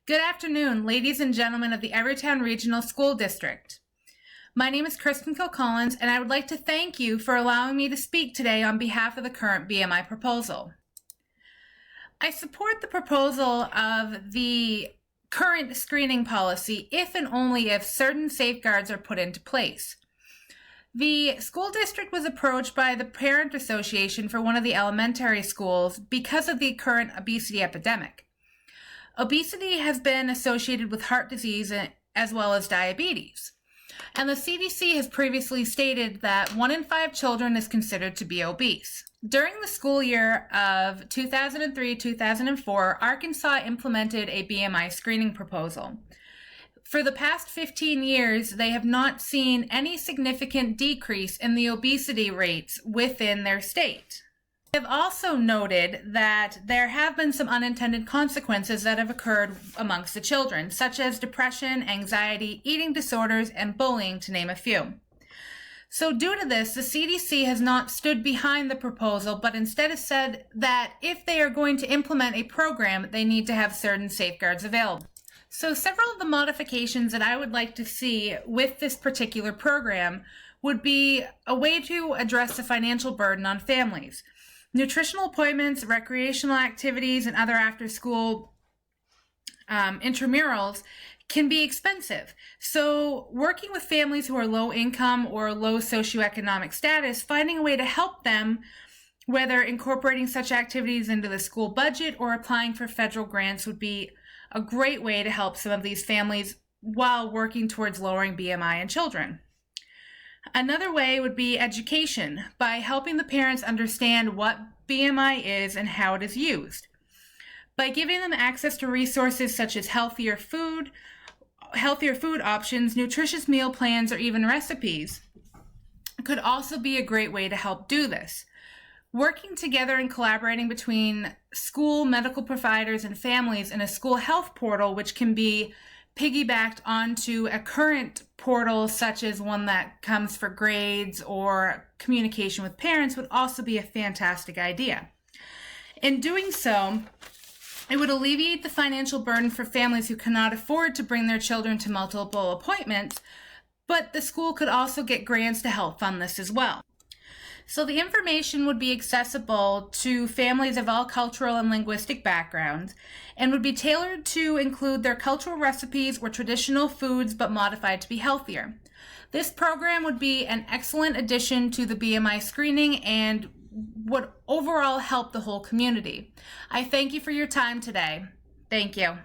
Good afternoon, ladies and gentlemen of the Everytown Regional School District. My name is Kristen Kilcollins, and I would like to thank you for allowing me to speak today on behalf of the current BMI proposal. I support the proposal of the current screening policy if and only if certain safeguards are put into place. The school district was approached by the Parent Association for one of the elementary schools because of the current obesity epidemic. Obesity has been associated with heart disease as well as diabetes. And the CDC has previously stated that 1 in 5 children is considered to be obese. During the school year of 2003-2004, Arkansas implemented a BMI screening proposal. For the past 15 years, they have not seen any significant decrease in the obesity rates within their state. They have also noted that there have been some unintended consequences that have occurred amongst the children, such as depression, anxiety, eating disorders, and bullying, to name a few. So due to this, the CDC has not stood behind the proposal, but instead has said that if they are going to implement a program, they need to have certain safeguards available. So several of the modifications that I would like to see with this particular program would be a way to address the financial burden on families. Nutritional appointments, recreational activities, and other after-school intramurals can be expensive. So working with families who are low income or low socioeconomic status, finding a way to help them, whether incorporating such activities into the school budget or applying for federal grants, would be a great way to help some of these families while working towards lowering BMI in children. Another way would be education, by helping the parents understand what BMI is and how it is used. By giving them access to resources such as healthier food options, nutritious meal plans, or even recipes could also be a great way to help do this. Working together and collaborating between school medical providers and families in a school health portal, which can be piggybacked onto a current portal such as one that comes for grades or communication with parents, would also be a fantastic idea. In doing so, it would alleviate the financial burden for families who cannot afford to bring their children to multiple appointments, but the school could also get grants to help fund this as well. So the information would be accessible to families of all cultural and linguistic backgrounds and would be tailored to include their cultural recipes or traditional foods but modified to be healthier. This program would be an excellent addition to the BMI screening and would overall help the whole community. I thank you for your time today. Thank you.